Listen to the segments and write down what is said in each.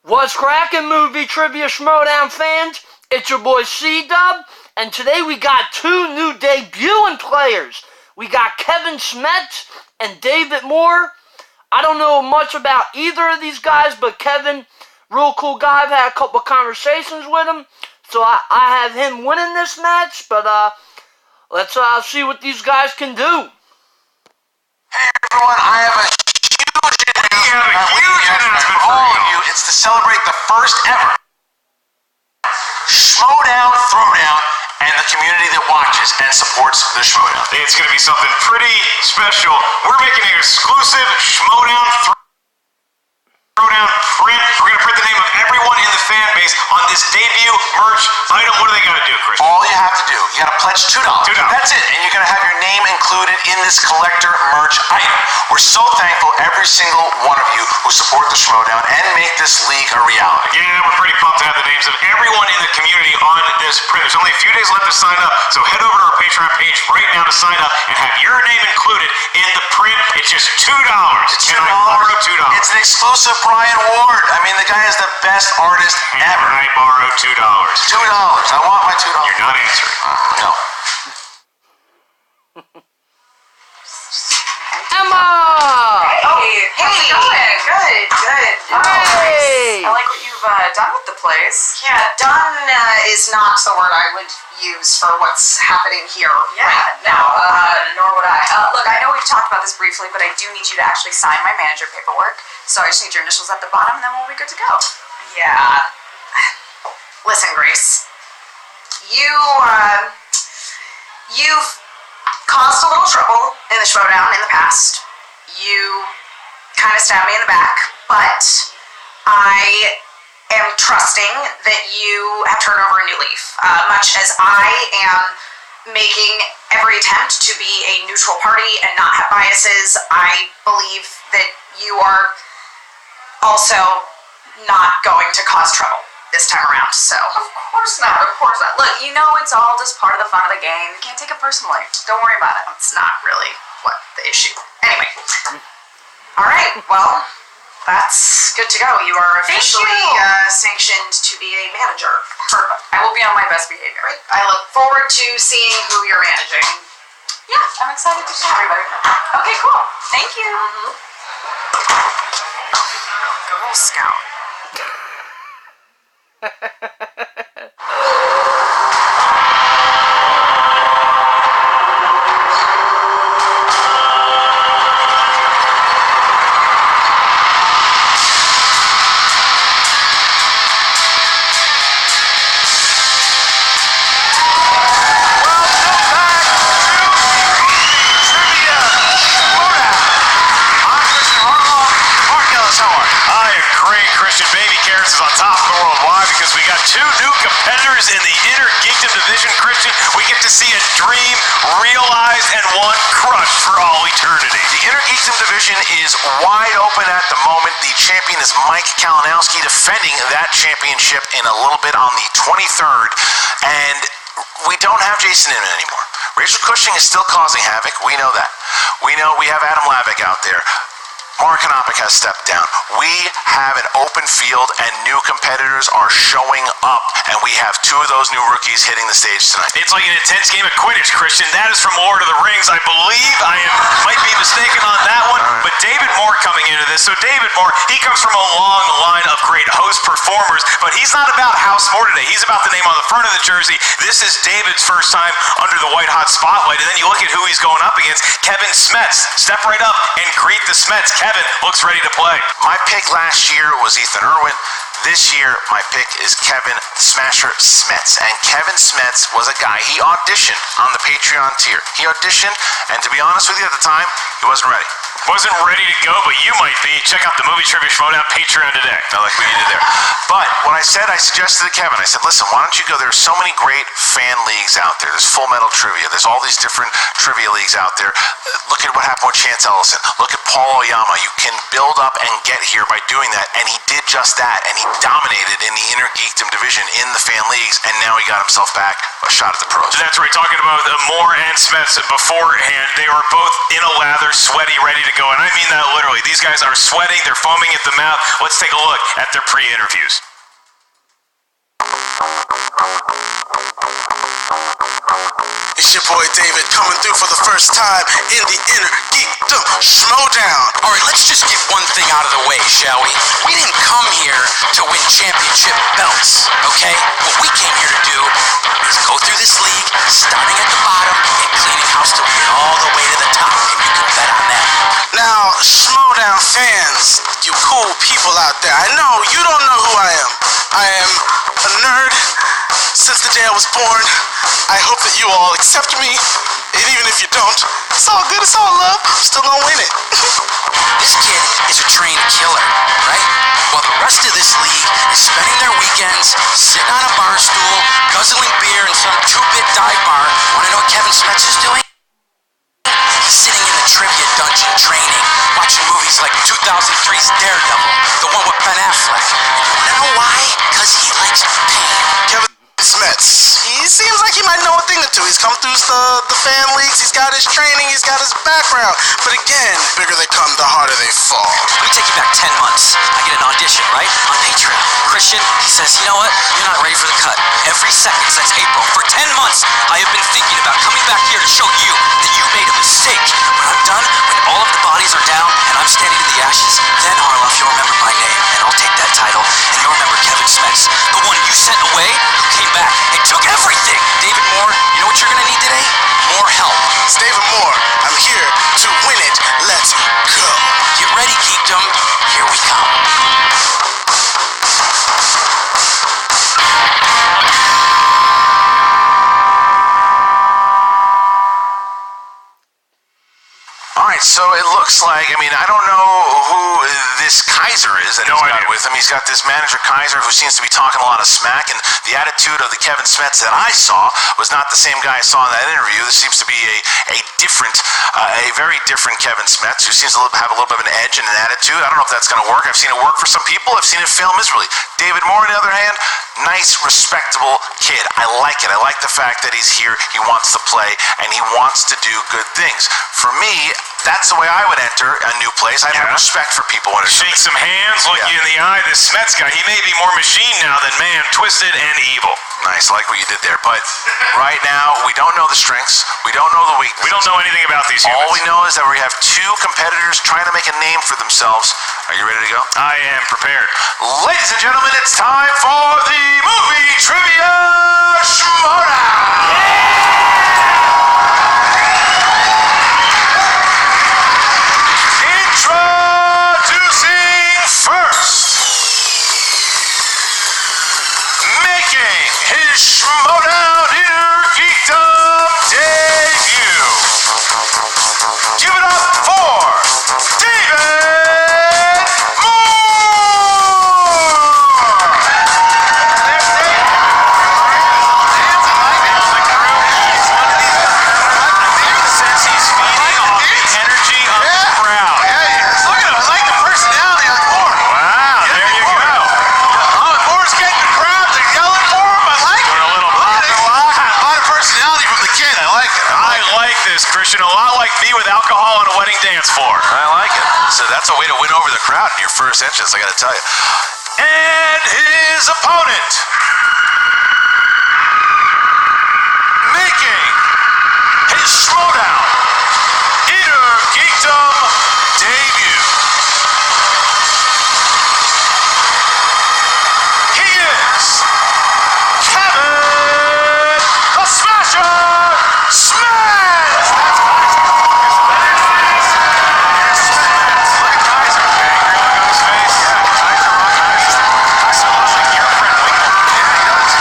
What's crackin', movie trivia Schmoedown fans? It's your boy C-Dub, and today we got two new debuting players. We got Kevin Smets and David Moore. I don't know much about either of these guys, but Kevin, real cool guy. I've had a couple conversations with him, so I have him winning this match, but let's see what these guys can do. Hey everyone, I have a huge announcement for all of you. It's to celebrate the first ever Schmoedown Throwdown and the community that watches and supports the Schmoedown. It's going to be something pretty special. We're making an exclusive Schmoedown Throwdown print. We're going to print the name of everyone in the fan base on this debut merch item. What do they got to do, Chris? All you have to do, you got to pledge $2. That's it, and you're going to have your name included in this collector merch item. We're so thankful, every single one of you who support the Schmoedown and make this league a reality. Yeah, we're pretty pumped to have the names of everyone in the community on this print. There's only a few days left to sign up, so head over to our Patreon page right now to sign up and have your name included in the print. It's just $2. It's $2. And I borrow $2. It's an exclusive Brian Ward. I mean, the guy is the best artist ever. I borrow $2. $2. I want my $2. You're not answering. No. Emma! Hey, good. Hey! I like what you've done with the place. Yeah, done is not the word I would use for what's happening here. Yeah, right now. Nor would I. Look, I know we've talked about this briefly, but I do need you to actually sign my manager paperwork. So I just need your initials at the bottom, and then we'll be good to go. Yeah. Listen, Grace. You've caused a little trouble in the Schmoedown in the past. You kind of stabbed me in the back, but I am trusting that you have turned over a new leaf. Much as I am making every attempt to be a neutral party and not have biases, I believe that you are also not going to cause trouble this time around, so. Of course not. Look, you know it's all just part of the fun of the game. You can't take it personally. Don't worry about it. It's not really what the issue. Anyway. Alright, well, that's good to go. You are officially sanctioned to be a manager. Perfect. I will be on my best behavior. I look forward to seeing who you're managing. Yeah, I'm excited to show everybody. Okay, cool. Thank you. Girl Scout. Is on top of the world. Why? Because we got two new competitors in the Inner Geekdom division, Christian. We get to see a dream realized and one crushed for all eternity. The Inner Geekdom division is wide open at the moment. The champion is Mike Kalinowski, defending that championship in a little bit on the 23rd. And we don't have Jason Inman anymore. Rachel Cushing is still causing havoc. We know that. We know we have Adam Lavick out there. Mark Konopik has stepped down. We have an open field and new competitors are showing up, and we have two of those new rookies hitting the stage tonight. It's like an intense game of Quidditch, Christian. That is from Lord of the Rings, I believe. Might be mistaken on that one, but David Moore coming into this. So David Moore, he comes from a long line of great host performers, but he's not about House Moore today. He's about the name on the front of the jersey. This is David's first time under the white hot spotlight, and then you look at who he's going up against. Kevin Smets. Step right up and greet the Smets. Kevin looks ready to play. My pick last year was Ethan Irwin. This year, my pick is Kevin Smasher Smets. And Kevin Smets was a guy, he auditioned on the Patreon tier. He auditioned, and to be honest with you, at the time, he wasn't ready. Wasn't ready to go, but you might be. Check out the Movie Trivia Schmoedown Patreon today. I like what you did there. But what I suggested to Kevin, I said, listen, why don't you go, there's so many great fan leagues out there. There's Full Metal Trivia. There's all these different trivia leagues out there. Look at what happened with Chance Ellison. Look at Paul Oyama. You can build up and get here by doing that, and he did just that, and he dominated in the Inner Geekdom division in the fan leagues, and now he got himself back a shot at the pros. That's right. Talking about Moore and Smets beforehand, they were both in a lather, sweaty, ready to to go, and I mean that literally. These guys are sweating, they're foaming at the mouth. Let's take a look at their pre-interviews. It's your boy David coming through for the first time in the Inner Geekdom Schmoedown. All right, let's just get one thing out of the way, shall we? We didn't come here to win championship belts, okay? What we came here to do is go through this league, starting at the bottom and cleaning house till we get all the way to the top, and you can bet on that. Now, Schmoedown fans, you cool people out there, I know you don't know who I am. I am a nerd since the day I was born. I hope that you all accept me, and even if you don't, it's all good, it's all love, I'm still gonna win it. This kid is a trained killer, right? While the rest of this league is spending their weekends sitting on a bar stool, guzzling beer in some two-bit dive bar. Wanna know what Kevin Smets is doing? He's sitting in the trivia dungeon training, watching movies like 2003's Daredevil, the one with Ben Affleck. And you wanna know why? Because he likes pain. Kevin Smets, he seems like he might know a thing or two. He's come through the fan leagues, he's got his training, he's got his background. But again, the bigger they come, the harder they fall. Let me take you back 10 months. I get an audition, right? On Patreon. Christian, he says, you know what? You're not ready for the cut. Every second since April, for 10 months, I have been thinking about coming back here to show you that you made a mistake. When I'm done, when all of the bodies are down, and I'm standing in the ashes, then Harloff, you'll remember my name, and I'll take that title, and you'll remember Kevin Smets, the one you sent away, who came back and took everything. David Moore, you know what you're gonna need today? More help. It's David Moore. I'm here to win it. Let's go. Get ready, Geekdom. Here we come. Alright, so it looks like, I mean, I don't know who this Kaiser is that he's got with him. He's got this manager Kaiser who seems to be talking a lot of smack, and the attitude of the Kevin Smets that I saw was not the same guy I saw in that interview. This seems to be a very different Kevin Smets who seems to have a little bit of an edge and an attitude. I don't know if that's going to work. I've seen it work for some people. I've seen it fail miserably. David Moore, on the other hand, nice, respectable kid. I like it. I like the fact that he's here, he wants to play, and he wants to do good things. For me, that's the way I would enter a new place. I'd have respect for people when Shake some hands, look you in the eye. This Smets guy, he may be more machine now than man, twisted and evil. Nice, like what you did there. But right now, we don't know the strengths. We don't know the weaknesses. We don't know anything about these humans. All we know is that we have two competitors trying to make a name for themselves. Are you ready to go? I am prepared. Ladies and gentlemen, it's time for the Movie Trivia Schmoedown! Introducing first, making his Schmoedown Inner Geekdom debut. Give it up for David Moore! There's David. Dancing like it on the crew. He's one of these. I think the sense he's feeding off the energy of the crowd. Yeah, look at him. I like the personality of Moore. Wow, there you go. Moore's getting the crowd. They're yelling for him. I like it. A little pop and lock. A lot of personality from the kid. I like it. I like this, Christian. A lot like me with alcohol on a wedding dance floor. I like it. So that's a way to win over the crowd in your first entrance, I gotta tell you. And his opponent, making his Schmoedown Inner Geekdom debut. He is Kevin the Smasher Smets! Look at Kaiser. Angry look on his face. Yeah, Kaiser on Kaiser. Kaiser looks like your friend Winkle. Yeah, he does.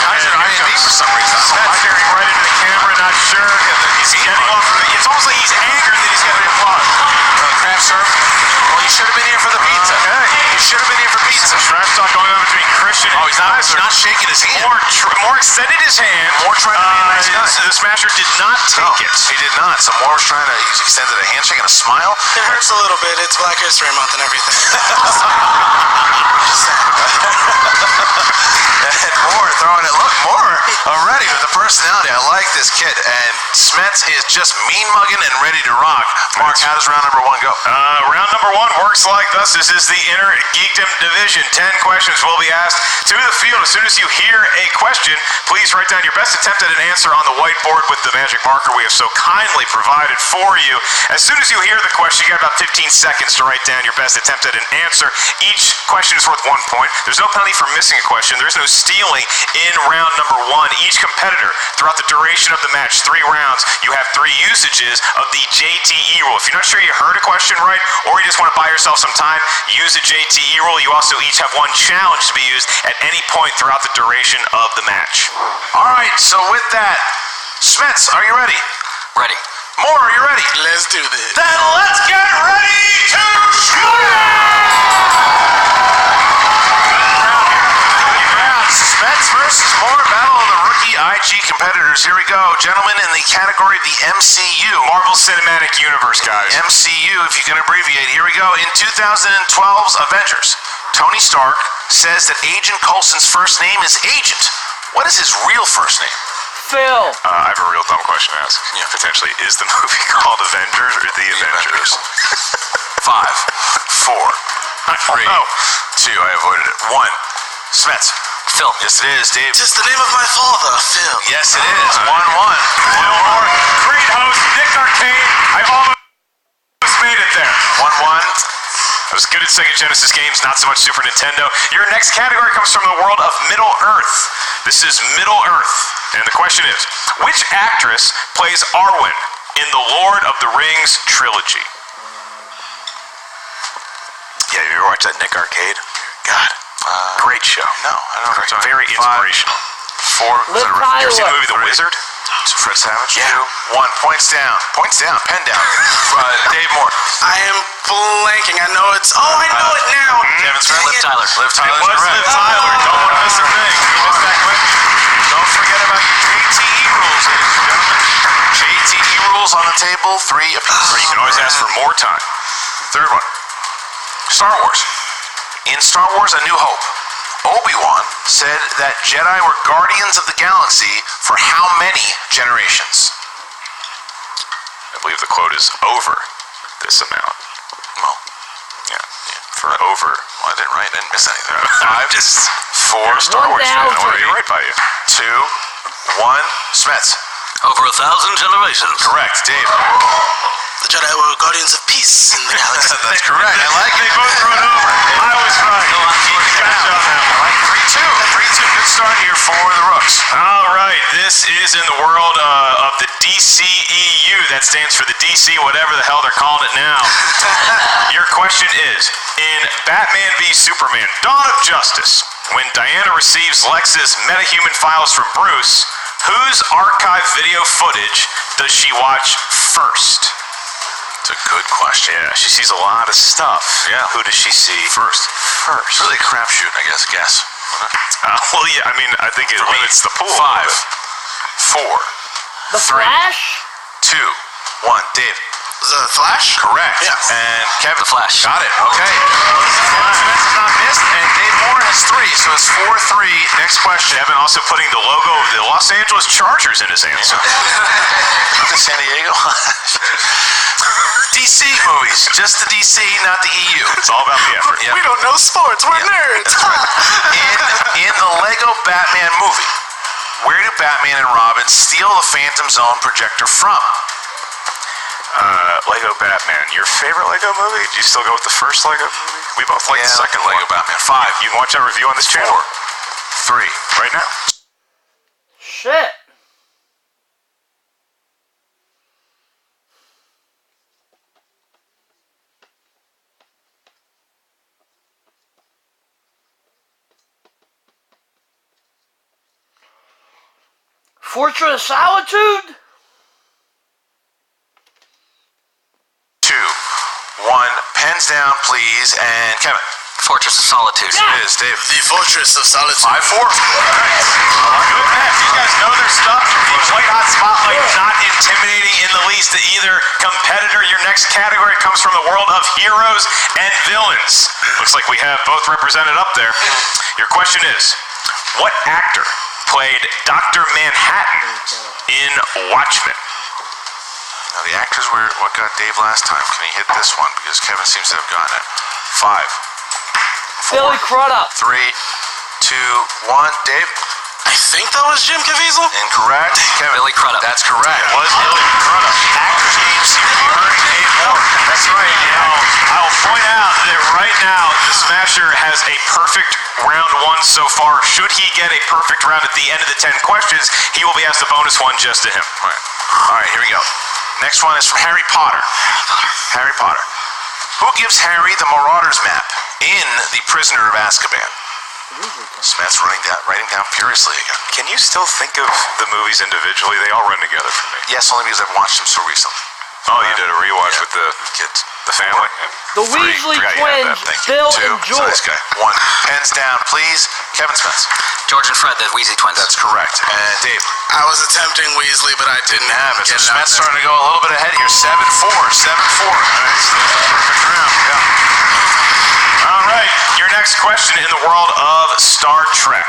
Kaiser eyeing me for some reason. Smets staring right into the camera, not sure. He's getting off. It's almost like he's angered that he's getting applause. Craft serve. Well, you should have been here for the pizza. Okay. You should have been here for pizza. Trash talk going on between Christian and He's not shaking his hand. Moore extended his hand. Moore trying to be a nice guy. The Smasher did not take it. He did not. So Moore was he's extended a handshake and a smile. It hurts a little bit. It's Black History Month and everything. And Moore throwing it. Look, Moore already with the personality. I like like this kid, and Smets is just mean-mugging and ready to rock. Mark, how does round number 1 go? Round number 1 works like this. This is the Inner Geekdom Division. 10 questions will be asked to the field. As soon as you hear a question, please write down your best attempt at an answer on the whiteboard with the magic marker we have so kindly provided for you. As soon as you hear the question, you got about 15 seconds to write down your best attempt at an answer. Each question is worth 1 point. There's no penalty for missing a question. There's no stealing in round number 1. Each competitor, throughout the duration of the match, 3 rounds, you have 3 usages of the JTE rule. If you're not sure you heard a question right, or you just want to buy yourself some time, use the JTE rule. You also each have 1 challenge to be used at any point throughout the duration of the match. All right, so with that, Smets, are you ready? Ready. Moore, are you ready? Let's do this. Then let's get ready to Smets versus Moore, battle of the rookie IG competitors. Here we go. Gentlemen, in the category of the MCU. Marvel Cinematic Universe, guys. MCU, if you can abbreviate. Here we go. In 2012's Avengers, Tony Stark says that Agent Coulson's first name is Agent. What is his real first name? Phil. I have a real dumb question to ask. Yeah. Potentially, is the movie called Avengers or The Avengers? 5, 4, 3, 2, I avoided it. 1. Smets. Phil. Yes, it is, Dave. Just the name of my father, Phil. Yes, it is. 1-1. More. Great host, Nick Arcade. I almost made it there. 1-1. I was good at Sega Genesis games, not so much Super Nintendo. Your next category comes from the world of Middle Earth. This is Middle Earth. And the question is, which actress plays Arwen in the Lord of the Rings trilogy? Yeah, you ever watch that Nick Arcade? God. Great show. No, I don't know what you're talking Very about. inspirational. 4. Liv You ever Tyler. seen the movie The Wizard? Fred Savage? Yeah. 2. 1. Points down. Points down. Pen down. Dave Moore. I am blanking. I know it's. Oh, I know it now. Kevin Smith. Dang Liv it. Tyler. Liv It Tyler's was correct. Liv Tyler. Don't want to miss a thing. You missed that question. Don't forget about the JTE rules, ladies and gentlemen. JTE rules on the table. 3 apiece. You can always ask for more time. Third one. Star Wars. In Star Wars A New Hope, Obi-Wan said that Jedi were guardians of the galaxy for how many generations? I believe the quote is over this amount. Well, Yeah. for over. Well, I didn't write. I didn't miss anything. 5, Just 4, Star Wars fan. 1,000. I want to be right by you. 2, 1. Smets. Over 1,000 generations. Correct. Dave. The Jedi were guardians of peace in the galaxy. That's correct. I like They it. both wrote over. I was right. Gotcha on that one. I like 3-2. 3-2. Good start here for the Rooks. All right, this is in the world of the DCEU. That stands for the DC, whatever the hell they're calling it now. Your question is, in Batman v Superman, Dawn of Justice, when Diana receives Lex's metahuman files from Bruce, whose archive video footage does she watch first? It's a good question. Yeah, she sees a lot of stuff. Yeah. Who does she see First. It's really a crapshoot, I guess. Well, yeah, I mean, I think it limits the pool. 5, 4, The 3, Flash? 2, 1. Dave. The Flash? Correct. Yeah. And Kevin. The Flash. Got it. Okay. Kevin Smets has not missed, and Dave Moore has 3, so it's 4-3. Next question. Kevin also putting the logo of the Los Angeles Chargers in his answer. Not the San Diego. DC movies. Just the DC, not the EU. It's all about the effort. Yeah. We don't know sports. We're nerds. In the Lego Batman movie, where do Batman and Robin steal the Phantom Zone projector from? Lego Batman. Your favorite Lego movie? Do you still go with the first Lego movie? We both like the second Lego one. Batman. 5. You can watch that review on this channel 4, 3. right now. Shit. Fortress of Solitude? 2, 1. Pens down, please. And Kevin. Fortress of Solitude. Yeah. It is, Dave. The Fortress of Solitude. 5-4. Good match. You guys know their stuff. The White Hot Spotlight, not intimidating in the least to either competitor. Your next category comes from the world of heroes and villains. Looks like we have both represented up there. Your question is, what actor played Dr. Manhattan in Watchmen? Now, the actors were what got Dave last time. Can he hit this one? Because Kevin seems to have gotten it. 5, 4, Billy Crudup. 3, 2, 1. Dave? I think that was Jim Caviezel. Incorrect. Kevin? Billy Crudup. That's correct. Was Billy Crudup. Actors names seem to be hurting Dave more. That's right. I'll point out that right now the Smasher has a perfect round 1 so far. Should he get a perfect round at the end of the 10 questions, he will be asked a bonus one just to him. All right, here we go. Next one is from Harry Potter. Harry Potter. Who gives Harry the Marauders map in The Prisoner of Azkaban? Smets writing down furiously again. Can you still think of the movies individually? They all run together for me. Yes, only because I've watched them so recently. Oh, you did a rewatch with the kids, the family? The Weasley twins, Bill and 2, George. so this guy. 1. Pens down, please. Kevin Smets. George and Fred, the Weasley twins. That's correct. And Dave. I was attempting Weasley, but I didn't have it. So get it Smets out there. starting to go a little bit ahead here. 7-4. 7-4. All right, so perfect round. Yeah. All right, your next question in the world of Star Trek.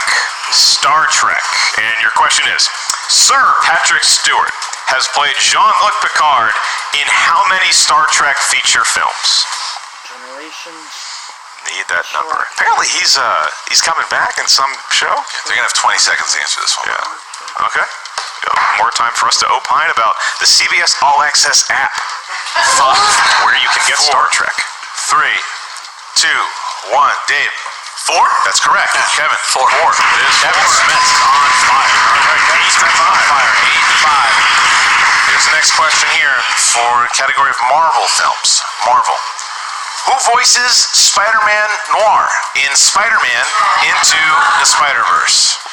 Star Trek. And your question is, Sir Patrick Stewart has played Jean-Luc Picard in how many Star Trek feature films? Generations. Need that number. Apparently he's coming back in some show. They're going to have 20 seconds to answer this one. Yeah. Okay. More time for us to opine about the CBS All Access app. 5, where you can get Star Trek. 3, 2, 1. Dave. 4? That's correct. Kevin. 4. 4. It is Kevin Smets on fire. All right, 8-5. Here's the next question here for category of Marvel films. Marvel. Who voices Spider-Man Noir in Spider-Man Into the Spider-Verse?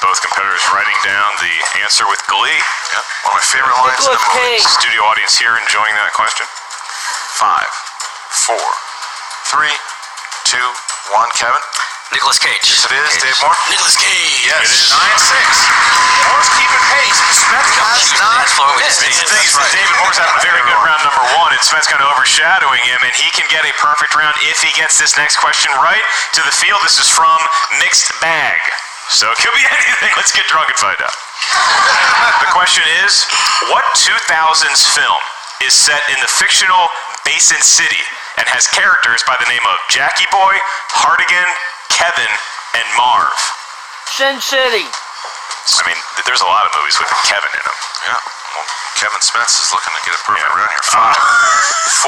Both competitors writing down the answer with glee. Yep. One of my favorite lines in the Nicolas movie. Cage. Studio audience here enjoying that question. 5, 4, 3, 2, 1. Kevin? Nicolas Cage. Yes, it is. Dave Moore? Nicolas Cage. Yes. It is. 9-6. Moore's keeping pace. Smets has not missed. The thing is that David Moore's having a very good round number 1, and Smets kind of overshadowing him, and he can get a perfect round if he gets this next question right. To the field, this is from Mixed Bag. So it could be anything. Let's get drunk and find out. The question is, what 2000s film is set in the fictional Basin City and has characters by the name of Jackie Boy, Hardigan, Kevin, and Marv? Sin City. I mean, there's a lot of movies with Kevin in them. Yeah. Well, Kevin Smets is looking to get a perfect round here. 5,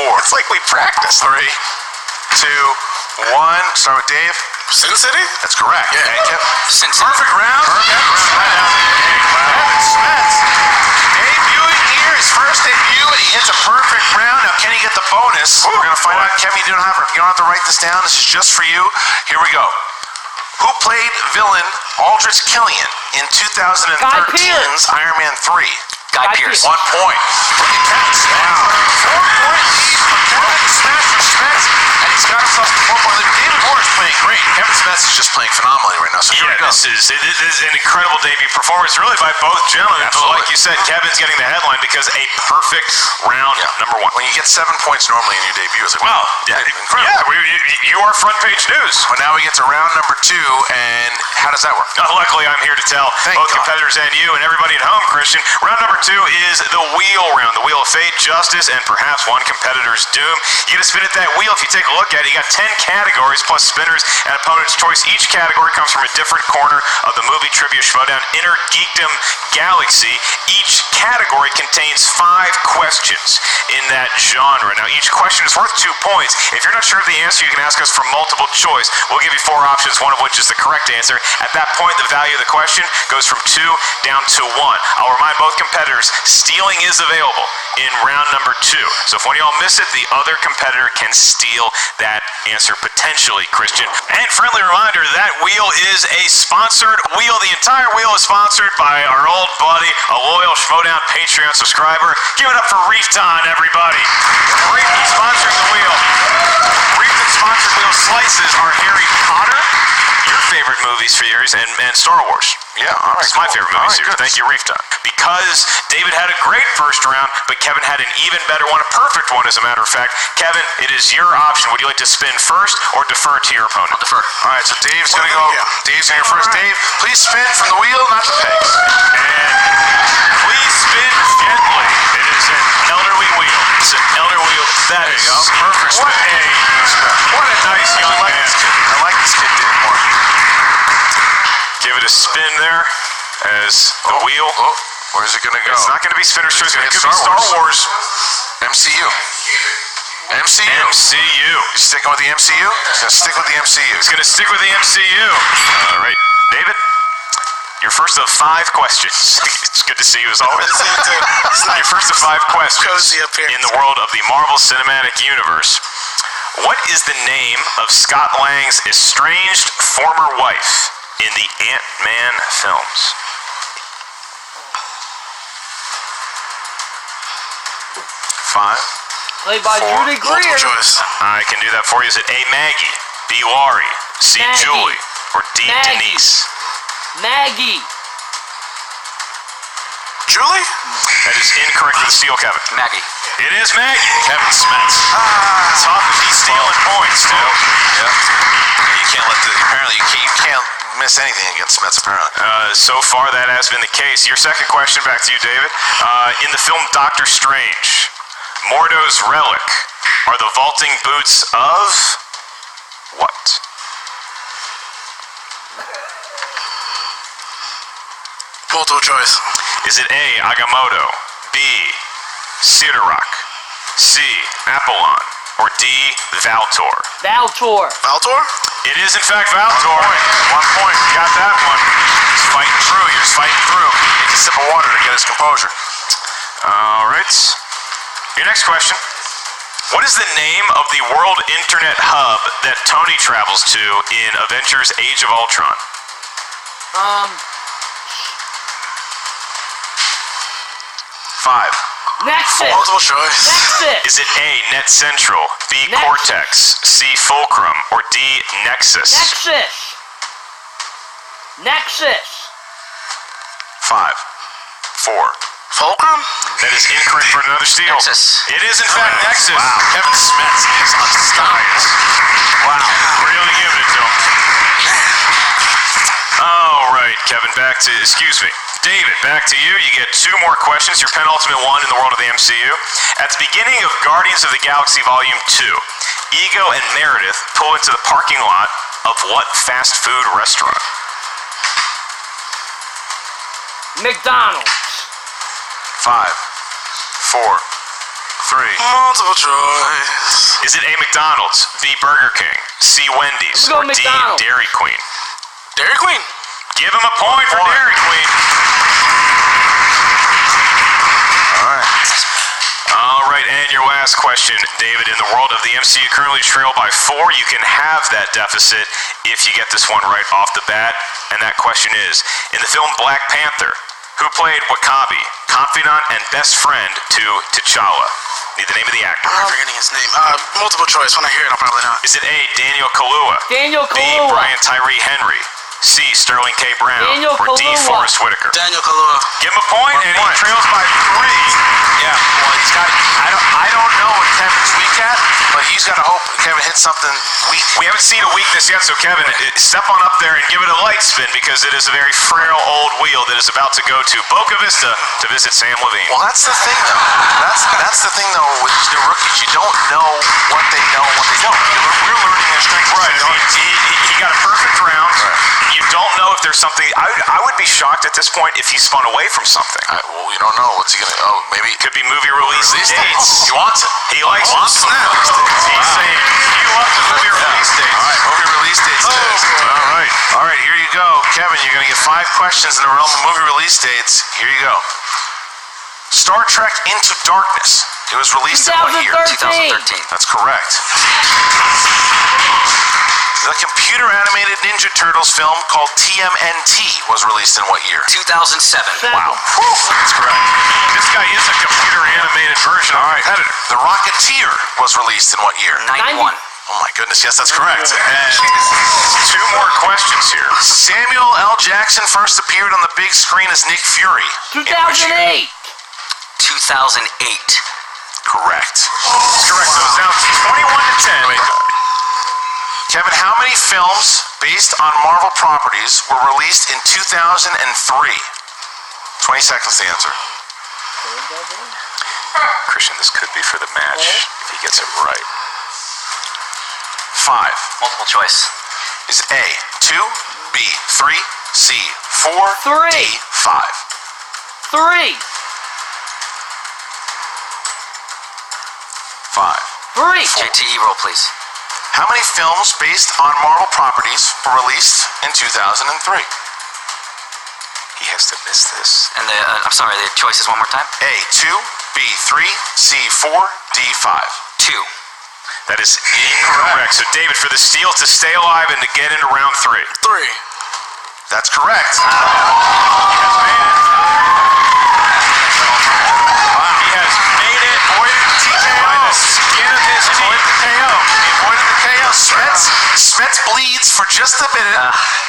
4. It's like we practiced. 3, 2, 1. Start with Dave. Sin City? That's correct. Yeah. And Kevin. Sin City. Perfect round. Kevin Smets debuting here, his first debut, and he hits a perfect round. Now, can he get the bonus? We're going to find out. Kevin, you don't have to write this down. This is just for you. Here we go. Who played villain Aldrich Killian in 2013's Iron Man 3? Guy Pearce. 1 point. Look at Kevin Smets. 4-point lead for Kevin Smasher Smets, and he's got himself a 4-point lead. David Moore is playing great. Kevin Smets is just playing phenomenally right now. So here we go. This is an incredible debut performance, really, by both gentlemen. But like you said, Kevin's getting the headline because a perfect round number 1. When you get 7 points normally in your debut, it's like, Well, incredible. you are front page news. But now we get to round number 2, and how does that work? Luckily, I'm here to tell both competitors and you and everybody at home, Christian. Round number 2 is the wheel round. The wheel of fate, justice, and perhaps one competitor's doom. You get to spin at that wheel. If you take a look at it, you got 10 categories plus spinners and opponent's choice. Each category comes from a different corner of the movie trivia Schmoedown Inner Geekdom Galaxy. Each category contains 5 questions in that genre. Now, each question is worth 2 points. If you're not sure of the answer, you can ask us for multiple choice. We'll give you 4 options, one of which is the correct answer. At that point, the value of the question goes from 2 down to 1. I'll remind both competitors, stealing is available in round number 2. So if one of y'all miss it, the other competitor can steal that answer potentially, Christian. And friendly reminder, that wheel is a sponsored wheel. The entire wheel is sponsored by our old buddy, a loyal Schmoedown Patreon subscriber. Give it up for Reefton, everybody. Reefton sponsoring the wheel. Reefton sponsored wheel slices are Harry Potter. Your favorite movie series and Star Wars. Yeah, all right. It's my favorite movie series. Good. Thank you, Reef Time. Because David had a great first round, but Kevin had an even better one, a perfect one, as a matter of fact. Kevin, it is your option. Would you like to spin first or defer to your opponent? I'll defer. All right, so Dave's going to go. Dave's going to go first. Dave, please spin from the wheel, not the pegs. And please spin gently. It is an elderly wheel. It's an elderly wheel. That is Perfect spin. What a nice young man. I like this kid, David Moore. Give it a spin there as the wheel. Oh, where's it going to go? It's not going to be Spinner's Choice. It could Star be Star Wars. MCU. MCU. MCU. You sticking with the MCU? He's going to stick with the MCU. He's going to stick with the MCU. All right. David, your first of 5 questions. It's good to see you as always. Your first of 5 questions Cozy appearance. in the world of the Marvel Cinematic Universe. What is the name of Scott Lang's estranged former wife in the Ant-Man films? Five. Played by Judy Greer. Multiple choice. I can do that for you. Is it A, Maggie, B, Laurie, C, Maggie. Julie, or D, Maggie. Denise? Maggie. Julie? That is incorrect for the steal, Kevin. Maggie. It is Maggie. Kevin Smets. Tough. He's stealing points, too. Yeah. You can't let the. Apparently, you can't miss anything against Smets, apparently. So far, that has been the case. Your second question, back to you, David. In the film Doctor Strange, Mordo's relic are the vaulting boots of what? Multiple choice. Is it A, Agamotto, B, Sidorak, C, Apollon, or D, Valtor? Valtor. Valtor? It is, in fact, Valtor. 1 point. You got that one. He's fighting through. You're just fighting through. He needs a sip of water to get his composure. All right. Your next question. What is the name of the World Internet Hub that Tony travels to in Avengers Age of Ultron? 5. Nexus. Multiple choice. Nexus. Is it A, Net Central, B, Nexus. Cortex, C, Fulcrum, or D, Nexus? Nexus. Nexus. 5. 4. Fulcrum? That is incorrect for another steal. Nexus. It is, in fact, Nexus. Wow. Kevin Smets is unstoppable. Wow. Really giving it to him. All right, Kevin, David, back to you. You get 2 more questions, your penultimate one in the world of the MCU. At the beginning of Guardians of the Galaxy Volume 2, Ego and Meredith pull into the parking lot of what fast food restaurant? McDonald's. 5. 4. 3. Multiple choice. Is it A, McDonald's, B, Burger King, C, Wendy's, Let's go or D, McDonald's. Dairy Queen? Dairy Queen. Give him a point for Dairy Queen. All right, and your last question, David. In the world of the MCU, currently trail by 4. You can have that deficit if you get this one right off the bat. And that question is, in the film Black Panther, who played W'Kabi, confidant and best friend to T'Challa? Need the name of the actor. I'm forgetting his name. Multiple choice. When I hear it, I'll probably know. Is it A, Daniel Kaluuya, Daniel B, Kaluuya. Brian Tyree Henry, C, Sterling K. Brown, Daniel or D, Kaluuya. Forrest Whitaker? Daniel Kaluuya. Give him a point, and he trails by 3. Yeah, well, he's got. I don't know what Kevin's weak at, but he's got to hope Kevin hits something weak. We haven't seen a weakness yet, so Kevin, step on up there and give it a light spin, because it is a very frail old wheel that is about to go to Boca Vista to visit Sam Levine. Well, that's the thing, though. That's the thing, though, with these new rookies. You don't know what they know and what they don't. We're learning their strengths. Right, he got a perfect round. Right. You don't know if there's something. I would be shocked at this point if he spun away from something. Well, you don't know. What's he gonna? Oh, maybe Could be movie release dates. He wants it. He likes He wants movie snap. release dates. He's saying he loves the movie release dates. All right, movie release dates. All right, here you go, Kevin. You're gonna get 5 questions in the realm of movie release dates. Here you go. Star Trek Into Darkness. It was released in what year? 2013. That's correct. The computer-animated Ninja Turtles film called TMNT was released in what year? 2007. Wow. That's correct. This guy is a computer-animated version of a competitor. The Rocketeer was released in what year? 91. Oh my goodness, yes, that's correct. And 2 more questions. questions here. Samuel L. Jackson first appeared on the big screen as Nick Fury. in which year? 2008. 2008. Correct. That's correct. So it's now 21 to 10. Kevin, how many films based on Marvel properties were released in 2003? 20 seconds to answer. Christian, this could be for the match if he gets it right. 5. Multiple choice. Is it A, 2, B, 3, C, 4, 3. D, 5? 3. 5. 3. JTE roll, please. How many films based on Marvel properties were released in 2003? He has to miss this. And I'm sorry, the choices one more time. A, 2, B, 3, C, 4, D, 5. 2. That is incorrect. So, David, for the steal to stay alive and to get into round 3. 3. That's correct. He has made it. He has made it. Avoided the TKO. By the skin of his teeth. Avoided the KO. He avoided the KO. Smets bleeds for just a minute.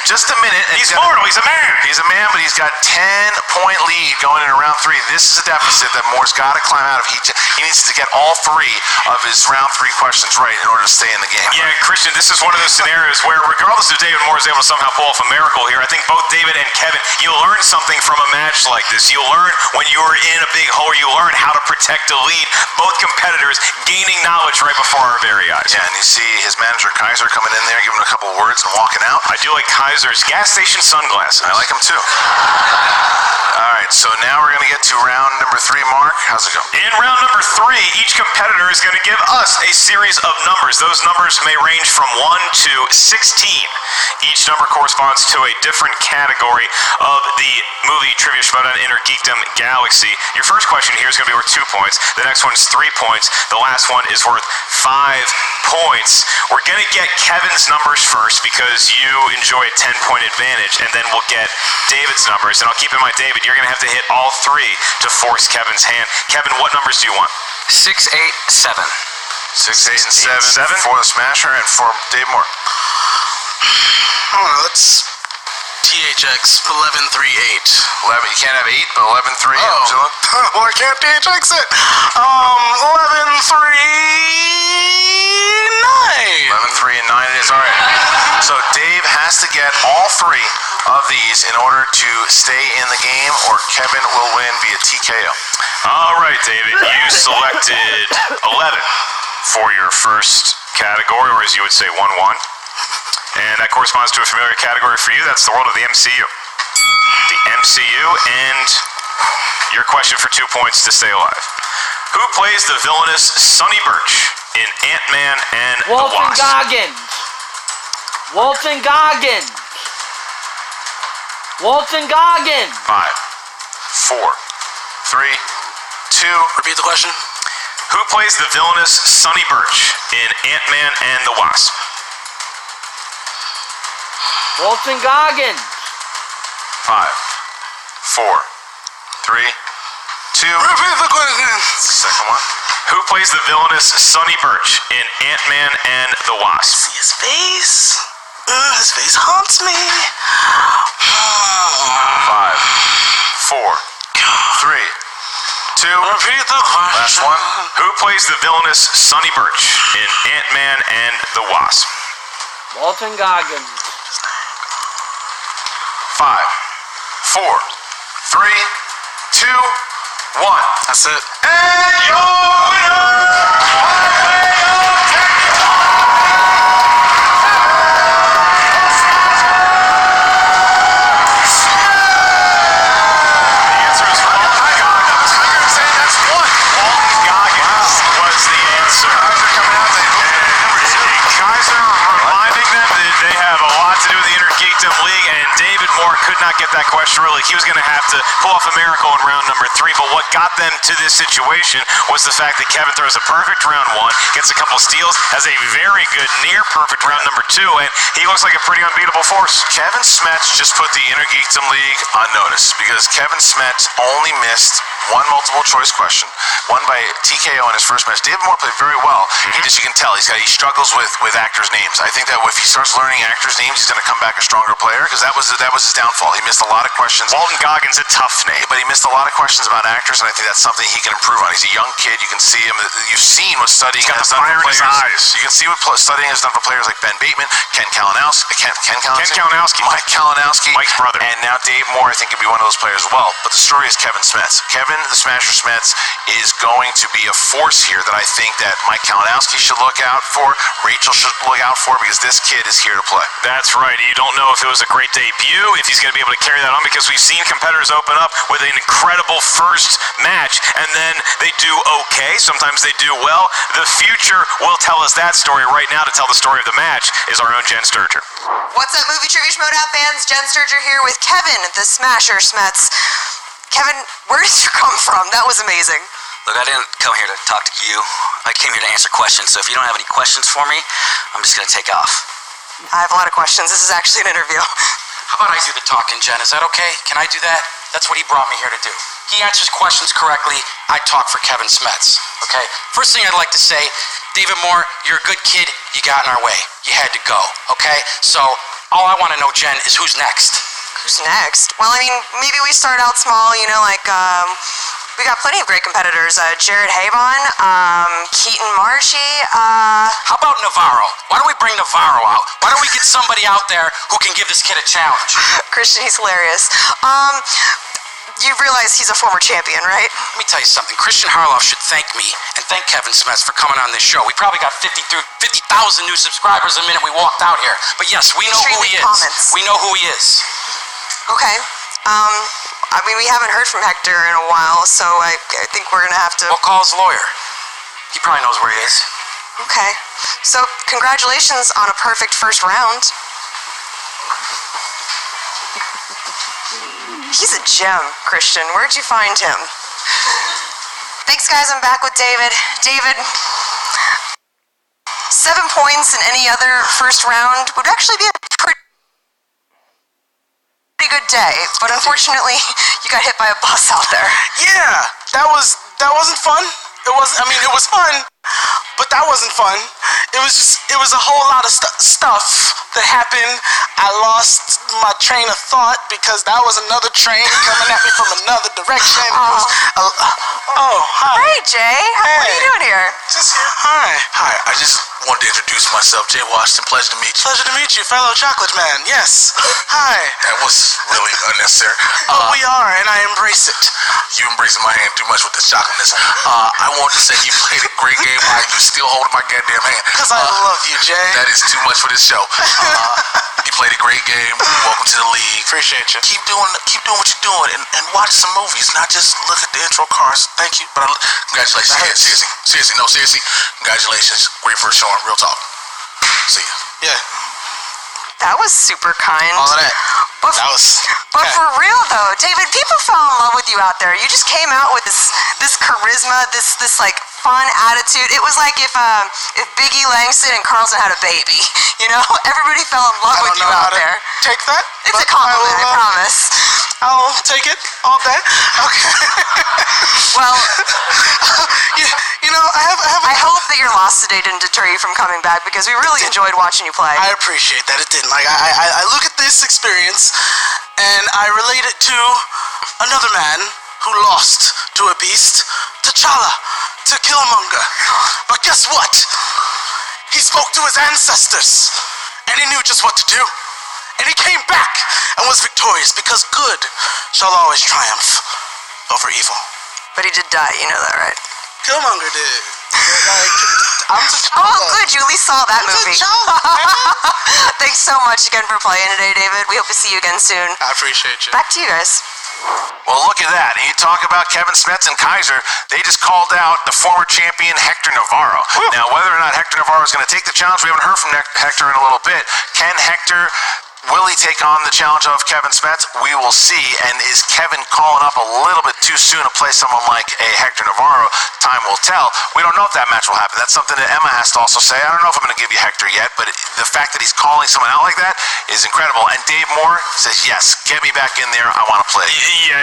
Just a minute. And He's mortal. He's a man. He's a man, but he's got 10-point lead going into round 3. This is a deficit that Moore's got to climb out of. He needs to get all 3 of his round 3 questions right in order to stay in the game. Yeah, Christian, this is one of those scenarios where regardless if David Moore is able to somehow pull off a miracle here, I think both David and Kevin, you learn something from a match like this. You learn when you are in a big hole, you learn how to protect a lead. Both competitors gaining knowledge right before our very eyes. Yeah, and you see his manager Kaiser coming in there, giving him a couple words and walking out. I do like Kaiser's gas station sunglasses. I like him too. All right, so now we're going to get to round number 3. Mark, how's it go? In round number 3, each competitor is going to give us a series of numbers. Those numbers may range from 1 to 16. Each number corresponds to a different category of the movie Trivia Schmoedown Inner Geekdom Galaxy. Your first question here is going to be worth 2 points. The next one is 3 points. The last one is worth 5 points. We're going to get Kevin's numbers first because you enjoy a 10-point advantage, and then we'll get David's numbers. And I'll keep in mind, David, you're going to have to hit all 3 to force Kevin's hand. Kevin, what numbers do you want? 6, 8, 7. 6, 8, and 7 7. for the Smasher and for Dave Moore. I don't know, let's THX 11, 3, 8. 11. You can't have 8, but 11, 3. Oh. Well, I can't THX it. 11, 3, 9. 11, 3, and 9 it is. All right. So Dave has to get all 3 of these in order to stay in the game, or Kevin will win via TKO. All right, David, you selected 11 for your first category, or as you would say, 1-1. And that corresponds to a familiar category for you. That's the world of the MCU. The MCU, and your question for 2 points to stay alive. Who plays the villainous Sonny Birch in Ant-Man and the Walton Wasp? Goggins. Walton Goggins. Walton Goggins. 5, 4, 3, 2. Repeat the question. Who plays the villainous Sonny Birch in Ant-Man and the Wasp? Walton Goggins. 5, 4, 3, 2. Repeat the question. Second one. Who plays the villainous Sonny Birch in Ant-Man and the Wasp? See his face. His face haunts me. 5, 4, 3, 2. Repeat the question. Last one. Who plays the villainous Sonny Birch in Ant-Man and the Wasp? Walton Goggins. 5, 4, 3, 2, 1. That's it. And your winner, by way of technical. The answer is Walton Goggins. I was saying that's 1. Walton Goggins was the answer. Kaiser coming out. They moved to number 2. Kaiser reminding them that they have a lot to do with the Inner Geek Geekdom League, and David Moore could not get that question really. He was going to have to pull off a miracle in round number 3, but what got them to this situation was the fact that Kevin throws a perfect round 1, gets a couple steals, has a very good near-perfect round number 2, and he looks like a pretty unbeatable force. Kevin Smets just put the Inner Geekdom League on notice because Kevin Smets only missed one multiple choice question, one by TKO in his first match. David Moore played very well. You can tell he struggles with actors' names. I think that if he starts learning actors' names, he's going to come back a stronger player because that was his downfall. He missed a lot of questions. Walton Goggins, a tough name, But he missed a lot of questions about actors, and I think that's something he can improve on. He's a young kid. You can see him. You've seen what studying has done for players. You can see what studying has done for players like Ben Bateman, Ken Kalinowski, Mike Kalinowski, Mike's brother, and now Dave Moore. I think could be one of those players as well. But the story is Kevin Smets. Kevin the Smasher Smets is going to be a force here that I think that Mike Kalinowski should look out for, Rachel should look out for, because this kid is here to play. That's right. You don't know if it was a great debut, if he's going to be able to carry that on, because we've seen competitors open up with an incredible first match, and then they do okay. Sometimes they do well. The future will tell us that story. Right now, to tell the story of the match is our own Jen Sturger. What's up, Movie Trivia Schmoedown fans? Jen Sturger here with Kevin, the Smasher Smets. Kevin, where did you come from? That was amazing. Look, I didn't come here to talk to you. I came here to answer questions, so if you don't have any questions for me, I'm just going to take off. I have a lot of questions. This is actually an interview. How about I do the talking, Jen? Is that okay? Can I do that? That's what he brought me here to do. He answers questions correctly. I talk for Kevin Smets, okay? First thing I'd like to say, David Moore, you're a good kid. You got in our way. You had to go, okay? So all I want to know, Jen, is who's next? Who's next? Well, I mean, maybe we start out small, you know, like, we got plenty of great competitors. Jared Havon, Keaton Marchie, How about Navarro? Why don't we bring Navarro out? Why don't we get somebody out there who can give this kid a challenge? Christian, he's hilarious. You realize he's a former champion, right? Let me tell you something. Christian Harloff should thank me and thank Kevin Smets for coming on this show. We probably got 50,000 new subscribers the minute we walked out here. But yes, we know who he is. Comments. We know who he is. Okay. I mean, we haven't heard from Hector in a while, so I think we're gonna have to... We'll call his lawyer. He probably knows where he is. Okay. So, congratulations on a perfect first round. He's a gem, Christian. Where'd you find him? Thanks, guys. I'm back with David. David, 7 points in any other first round would actually be a pretty good day, but unfortunately, you got hit by a bus out there. Yeah, that wasn't fun. It was fun, but that wasn't fun. It was a whole lot of stuff that happened. I lost my train of thought because that was another train coming at me from another direction. Hi. Hey, Jay. What are you doing here? Just here. Hi. Hi, I just wanted to introduce myself. Jay Washington, pleasure to meet you. Pleasure to meet you, fellow chocolate man. Yes. Hi. That was really unnecessary. But we are, and I embrace it. You embracing my hand too much with the chocolateness. I wanted to say you played a great game. Why you still holding my goddamn hand? Because I love you, Jay. That is too much for this show. You played a great game. Welcome to the league. Appreciate you. Keep doing what you're doing, and watch some movies, not just look at the intro cards. Thank you, but congratulations. Yeah, seriously. Congratulations. Great first showing. Real talk. See ya. Yeah. That was super kind. All of that. But Okay. for real though, David, people fell in love with you out there. You just came out with this charisma, this like fun attitude. It was like if Biggie Langston and Carlson had a baby. You know, everybody fell in love with you out there. Take that. It's a compliment, I promise. I'll take it all day. Okay. Well, you know, I hope that your loss today didn't deter you from coming back because we really enjoyed watching you play. I appreciate that. It didn't. Like I look at this experience and I relate it to another man who lost to a beast, T'Challa, to Killmonger. But guess what? He spoke to his ancestors and he knew just what to do. And he came back and was victorious because good shall always triumph over evil. But he did die, you know that, right? Killmonger did. I'm T'Challa. Oh, good. You at least saw that movie. T'Challa. Thanks so much again for playing today, David. We hope to see you again soon. I appreciate you. Back to you guys. Well, look at that. And you talk about Kevin Smets and Kaiser. They just called out the former champion Hector Navarro. Now, whether or not Hector Navarro is going to take the challenge, we haven't heard from Hector in a little bit. Can Hector Will he take on the challenge of Kevin Smets? We will see. And is Kevin calling up a little bit too soon to play someone like a Hector Navarro? Time will tell. We don't know if that match will happen. That's something that Emma has to also say. I don't know if I'm going to give you Hector yet, but the fact that he's calling someone out like that is incredible. And Dave Moore says, yes, get me back in there. I want to play. Yeah,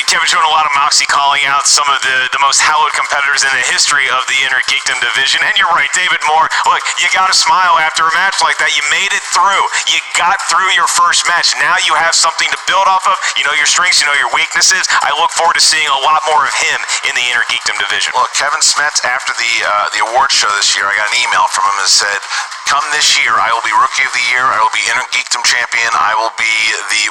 Kevin's showing a lot of moxie, calling out some of the most hallowed competitors in the history of the Inner Geekdom division. And you're right, David Moore. Look, you got to smile after a match like that. You made it through. You got through your first match. Now you have something to build off of. You know your strengths, you know your weaknesses. I look forward to seeing a lot more of him in the Inner Geekdom division. Look, Kevin Smets, after the award show this year, I got an email from him that said, come this year, I will be Rookie of the Year. I will be Inner Geekdom champion. I will be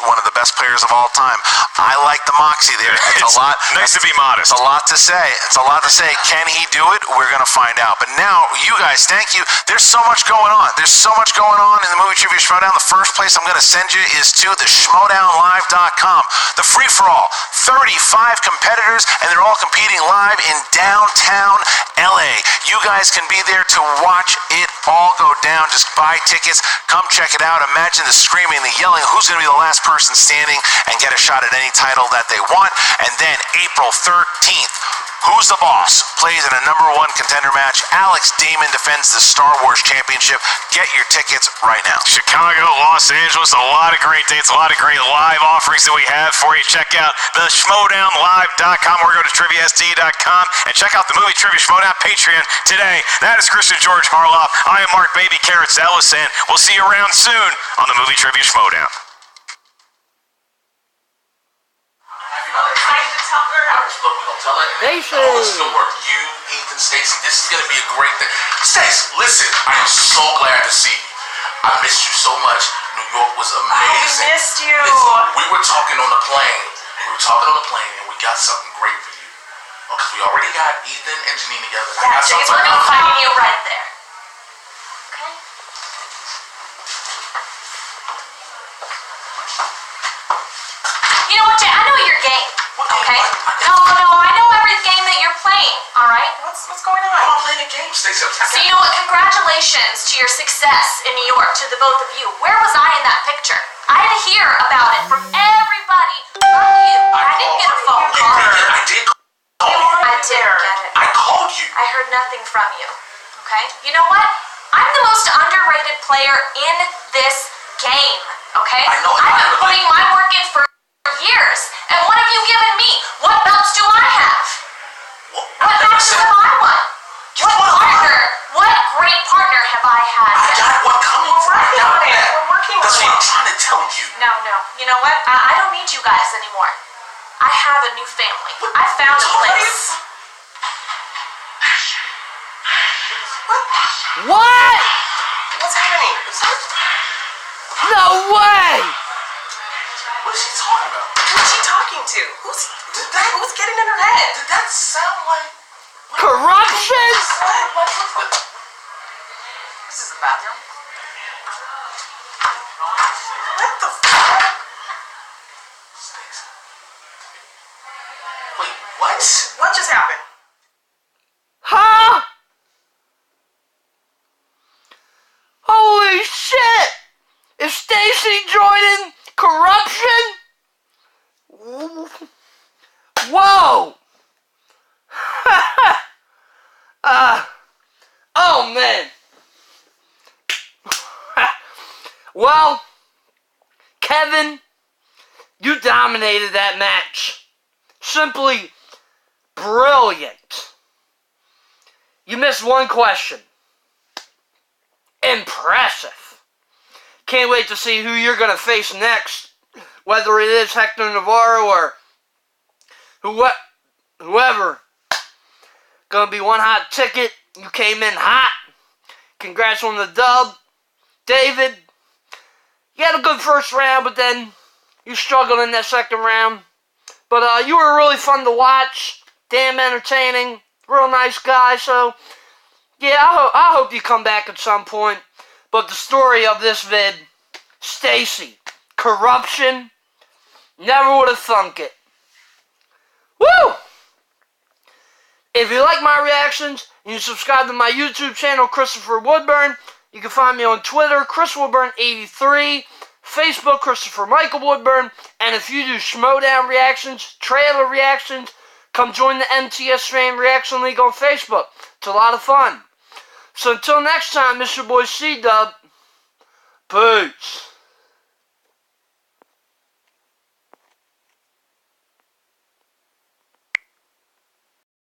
one of the best players of all time. I like the moxie there. It's a lot. Nice to be modest. It's a lot to say. It's a lot to say. Can he do it? We're going to find out. But now, you guys, thank you. There's so much going on. There's so much going on in the Movie Trivia Schmoedown. The first place I'm going to send you is to the Schmoedownlive.com. The free-for-all. 35 competitors, and they're all competing live in downtown LA. You guys can be there to watch it all go down. Just buy tickets. Come check it out. Imagine the screaming, the yelling. Who's going to be the last person standing and get a shot at any title that they want? And then April 13th, Who's the Boss plays in a #1 contender match. Alex Damon defends the Star Wars Championship. Get your tickets right now. Chicago, Los Angeles, a lot of great dates, a lot of great live offerings that we have for you. Check out the Schmoedownlive.com or go to TriviaST.com and check out the Movie Trivia Schmoedown Patreon today. That is Christian George Harloff. I am Mark Baby Carrots Ellis, and we'll see you around soon on the Movie Trivia Schmoedown. Look, we're gonna tell it. Stacey. It's gonna work. You, Ethan, Stacey, this is gonna be a great thing. Stacey, listen, I am so glad to see you. I missed you so much. New York was amazing. I missed you. Listen, we were talking on the plane. And we got something great for you. Because we already got Ethan and Janine together. Yeah, Jay's working on finding you right there. Okay. You know what, Jay? I know your game. Okay? No, I know every game that you're playing, alright? What's going on? I'm playing a game, Stacey. So you know what? Congratulations to your success in New York, to the both of you. Where was I in that picture? I had to hear about it from everybody but you. I didn't get a phone call. I did call you. I didn't get it. I called you. I heard nothing from you. Okay? You know what? I'm the most underrated player in this game. Okay? I know. I've been putting my work in for years. And what have you given me? What belts do I have? What matches have I won? What great partner have I had? I got one coming for you. We're working on it. That's what I'm trying to tell you. No. You know what? I don't need you guys anymore. I have a new family. I found a place. What? What's happening? No way! What is she talking about? Who's she talking to? Who's getting in her head? Did that sound like... Corruption? This is the bathroom. What the fuck? Wait, what? What just happened? Huh? Holy shit! Is Stacey joining corruption? Whoa! Oh man. Well, Kevin, you dominated that match. Simply brilliant. You missed one question. Impressive. Can't wait to see who you're going to face next. Whether it is Hector Navarro or whoever. Gonna be one hot ticket. You came in hot. Congrats on the dub. David, you had a good first round, but then you struggled in that second round. But you were really fun to watch. Damn entertaining. Real nice guy. So, yeah, I hope you come back at some point. But the story of this vid, Stacey, corruption, never would have thunk it. Woo! If you like my reactions and you subscribe to my YouTube channel, Christopher Woodburn, you can find me on Twitter, Chris Woodburn83. Facebook, Christopher Michael Woodburn. And if you do Schmoedown reactions, trailer reactions, come join the MTS Fan Reaction League on Facebook. It's a lot of fun. So until next time, Mr. Boy C-Dub. Peace.